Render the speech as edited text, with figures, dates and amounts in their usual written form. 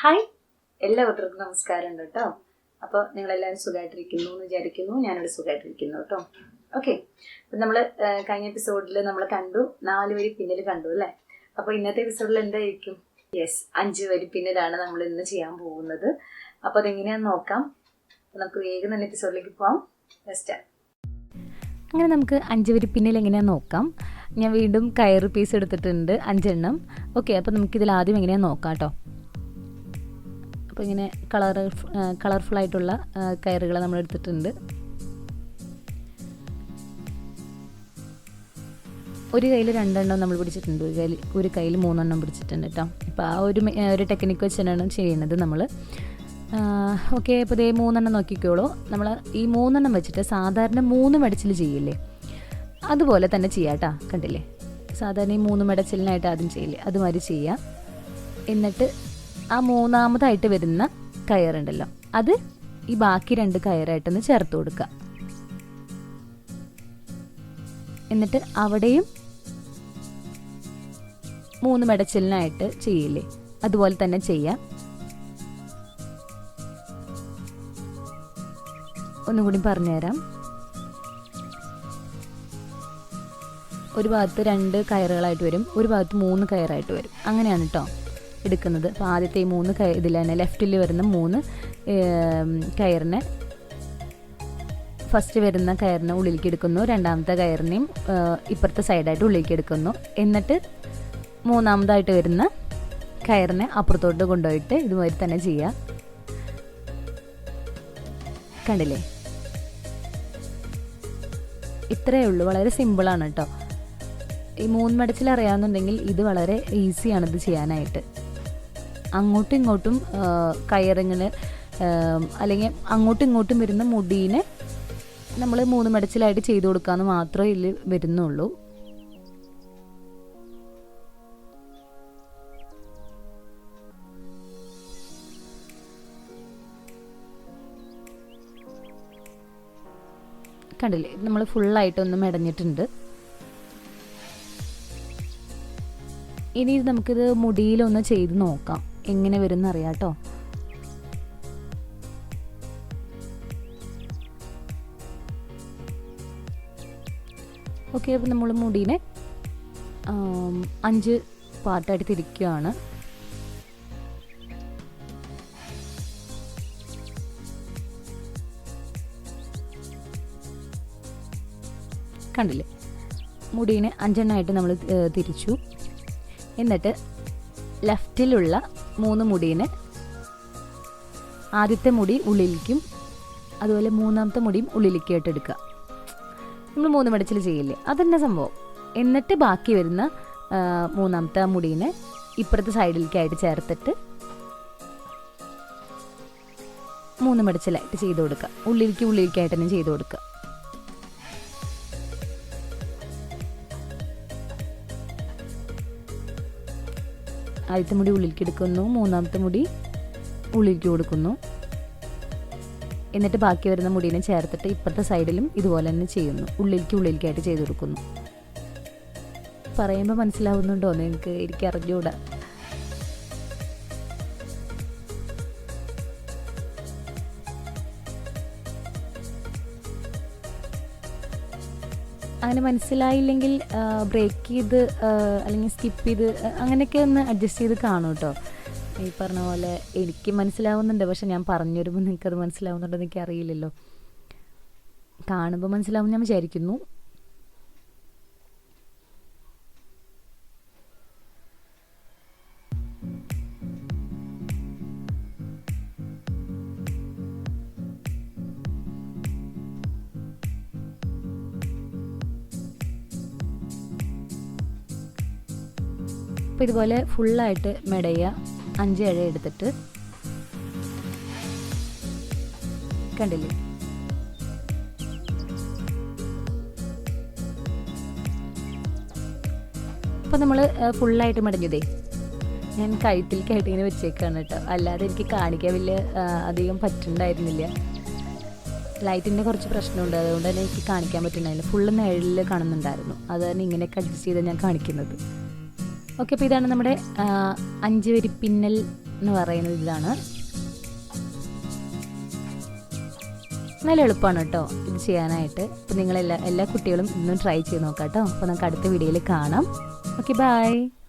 Hi, എല്ലാവർക്കും നമസ്കാരം കേട്ടോ. അപ്പോൾ നിങ്ങളെല്ലാവരും സുഖമായിട്ടിരിക്കുന്നു എന്ന് വിചാരിക്കുന്നു. ഞാനിവിടെ സുഖമായിട്ടിരിക്കുന്നു കേട്ടോ. ഓക്കെ, അപ്പം നമ്മൾ കഴിഞ്ഞ എപ്പിസോഡിൽ നമ്മൾ കണ്ടു 4 വരി പിന്നിൽ കണ്ടു അല്ലേ. അപ്പോൾ ഇന്നത്തെ എപ്പിസോഡിൽ എന്തായിരിക്കും? യെസ്, 5 വരി പിന്നിലാണ് നമ്മൾ ഇന്ന് ചെയ്യാൻ പോകുന്നത്. അപ്പോൾ അതെങ്ങനെയാണെന്ന് നോക്കാം. നമുക്ക് വേഗം തന്നെ എപ്പിസോഡിലേക്ക് പോകാം. ഫസ്റ്റ് അങ്ങനെ നമുക്ക് 5 വരി പിന്നിൽ എങ്ങനെയാണെന്ന് നോക്കാം. ഞാൻ വീണ്ടും കയറ് പീസ് എടുത്തിട്ടുണ്ട് 5 എണ്ണം. ഓക്കെ, അപ്പോൾ നമുക്കിതിൽ ആദ്യം എങ്ങനെയാണെന്ന് നോക്കാം കേട്ടോ. അപ്പോൾ ഇങ്ങനെ കളർഫുള്ളായിട്ടുള്ള കയറുകൾ നമ്മൾ എടുത്തിട്ടുണ്ട്. ഒരു കയ്യിൽ 2 എണ്ണം നമ്മൾ പിടിച്ചിട്ടുണ്ട്, ഒരു കയ്യിൽ 3 എണ്ണം പിടിച്ചിട്ടുണ്ട് കേട്ടോ. ഇപ്പോൾ ആ ഒരു ടെക്നിക്ക് വെച്ചാണ് ചെയ്യുന്നത് നമ്മൾ. ഓക്കെ, അപ്പോൾ ഇതേ 3 എണ്ണം നോക്കിക്കോളൂ. നമ്മൾ ഈ 3 എണ്ണം വെച്ചിട്ട് സാധാരണ 3 മടച്ചിൽ ചെയ്യില്ലേ, അതുപോലെ തന്നെ ചെയ്യാം കേട്ടോ. കണ്ടില്ലേ, സാധാരണ ഈ 3 മടച്ചിലിനായിട്ട് ആദ്യം ചെയ്യില്ലേ, അതുമാതിരി ചെയ്യാം. എന്നിട്ട് ആ 3ാമതായിട്ട് വരുന്ന കയറുണ്ടല്ലോ, അത് ഈ ബാക്കി 2 കയറായിട്ടൊന്ന് ചേർത്ത് കൊടുക്കുക. എന്നിട്ട് അവിടെയും 3 മടച്ചിലിനായിട്ട് ചെയ്യില്ലേ, അതുപോലെ തന്നെ ചെയ്യാം. ഒന്നും കൂടി പറഞ്ഞുതരാം. ഒരു ഭാഗത്ത് 2 കയറുകളായിട്ട് വരും, ഒരു ഭാഗത്ത് 3 കയറായിട്ട് വരും. അങ്ങനെയാണ് കേട്ടോ എടുക്കുന്നത്. അപ്പോൾ ആദ്യത്തെ ഈ 3 ഇതിൽ തന്നെ ലെഫ്റ്റിൽ വരുന്ന 3 കയറിനെ, ഫസ്റ്റ് വരുന്ന കയറിനെ ഉള്ളിലേക്ക് എടുക്കുന്നു, രണ്ടാമത്തെ കയറിനെയും ഇപ്പുറത്തെ സൈഡായിട്ട് ഉള്ളിലേക്ക് എടുക്കുന്നു. എന്നിട്ട് 3ാമതായിട്ട് വരുന്ന കയറിനെ അപ്പുറത്തോട്ട് കൊണ്ടുപോയിട്ട് ഇതുമാതിരി തന്നെ ചെയ്യാം. കണ്ടില്ലേ, ഇത്രയേ ഉള്ളൂ. വളരെ സിമ്പിളാണ് കേട്ടോ. ഈ 3 മടച്ചിൽ അറിയാമെന്നുണ്ടെങ്കിൽ ഇത് വളരെ ഈസിയാണ് ഇത് ചെയ്യാനായിട്ട്. അങ്ങോട്ടും ഇങ്ങോട്ടും കയറിങ്ങനെ അല്ലെങ്കിൽ അങ്ങോട്ടും ഇങ്ങോട്ടും വരുന്ന മുടീനെ നമ്മൾ 3 മടച്ചിലായിട്ട് ചെയ്ത് കൊടുക്കാമെന്ന് മാത്രമേ ഇതിൽ വരുന്നുള്ളൂ. കണ്ടില്ലേ, നമ്മൾ ഫുള്ളായിട്ടൊന്ന് മെടഞ്ഞിട്ടുണ്ട്. ഇനി നമുക്കിത് മുടിയിലൊന്ന് ചെയ്ത് നോക്കാം, എങ്ങനെ വരുമെന്ന് അറിയാം കേട്ടോ. ഓക്കെ, അപ്പോൾ നമ്മൾ മുടീനെ 5 പാർട്ടായിട്ട് തിരിക്കുകയാണ്. കണ്ടില്ലേ, മുടീനെ 5 എണ്ണമായിട്ട് നമ്മൾ തിരിച്ചു. എന്നിട്ട് ലെഫ്റ്റിലുള്ള 3 മുടീനെ ആദ്യത്തെ മുടി ഉള്ളിലേക്കും അതുപോലെ 3ാമത്തെ മുടിയും ഉള്ളിലേക്കായിട്ട് എടുക്കുക. നമ്മൾ 3 മടച്ചിൽ ചെയ്യില്ലേ, അതന്നെ സംഭവം. എന്നിട്ട് ബാക്കി വരുന്ന 3ാമത്തെ മുടീനെ ഇപ്പുറത്തെ സൈഡിലേക്കായിട്ട് ചേർത്തിട്ട് 3 മടച്ചിലായിട്ട് ചെയ്ത് കൊടുക്കുക. ഉള്ളിലേക്കായിട്ട് തന്നെ ചെയ്ത് കൊടുക്കുക. ആദ്യത്തെ മുടി ഉള്ളിലേക്ക് എടുക്കുന്നു, 3ാമത്തെ മുടി ഉള്ളിലേക്ക് കൊടുക്കുന്നു. എന്നിട്ട് ബാക്കി വരുന്ന മുടീനെ ചേർത്തിട്ട് ഇപ്പുറത്തെ സൈഡിലും ഇതുപോലെ തന്നെ ചെയ്യുന്നു. ഉള്ളിലേക്കായിട്ട് ചെയ്ത് കൊടുക്കുന്നു. പറയുമ്പോൾ മനസ്സിലാവുന്നുണ്ടോ നിങ്ങൾക്ക്? എനിക്ക് അറിഞ്ഞുകൂടാ. അങ്ങനെ മനസ്സിലായില്ലെങ്കിൽ ബ്രേക്ക് ചെയ്ത് അല്ലെങ്കിൽ സ്കിപ്പ് ചെയ്ത് അങ്ങനെയൊക്കെ ഒന്ന് അഡ്ജസ്റ്റ് ചെയ്ത് കാണും കേട്ടോ. ഈ പറഞ്ഞ പോലെ എനിക്ക് മനസ്സിലാവുന്നുണ്ട്, പക്ഷെ ഞാൻ പറഞ്ഞു വരുമ്പോൾ നിങ്ങൾക്കത് മനസ്സിലാവുന്നുണ്ടോ എന്ന് എനിക്ക് അറിയില്ലല്ലോ. കാണുമ്പോൾ മനസ്സിലാവും ഞാൻ വിചാരിക്കുന്നു. അപ്പോൾ ഇതുപോലെ ഫുള്ളായിട്ട് മെടയുക. 5 ഇഴ എടുത്തിട്ട് കണ്ടില്ലേ, അപ്പോൾ നമ്മൾ ഫുള്ളായിട്ട് മെടഞ്ഞതേ ഞാൻ കഴുത്തിലേക്കായിട്ട് ഇങ്ങനെ വെച്ചേക്കാണ് കേട്ടോ. അല്ലാതെ എനിക്ക് കാണിക്കാൻ വലിയ അധികം പറ്റുന്നുണ്ടായിരുന്നില്ല. ലൈറ്റിൻ്റെ കുറച്ച് പ്രശ്നമുണ്ട്, അതുകൊണ്ട് തന്നെ എനിക്ക് കാണിക്കാൻ പറ്റുന്നുണ്ടായില്ല. ഫുള്ള് നിഴലിൽ കാണുന്നുണ്ടായിരുന്നു, അത് തന്നെ ഇങ്ങനെയൊക്കെ അഡ്ജസ്റ്റ് ചെയ്ത് ഞാൻ കാണിക്കുന്നത്. ഓക്കെ, അപ്പോൾ ഇതാണ് നമ്മുടെ 5 വരി പിന്നൽ എന്ന് പറയുന്നത് ഇതാണ്. നല്ല എളുപ്പമാണ് കേട്ടോ ഇത് ചെയ്യാനായിട്ട്. അപ്പോൾ നിങ്ങളെല്ലാ കുട്ടികളും ഇന്നും ട്രൈ ചെയ്ത് നോക്കാം കേട്ടോ. അപ്പോൾ നമുക്ക് അടുത്ത വീഡിയോയിൽ കാണാം. Okay, by.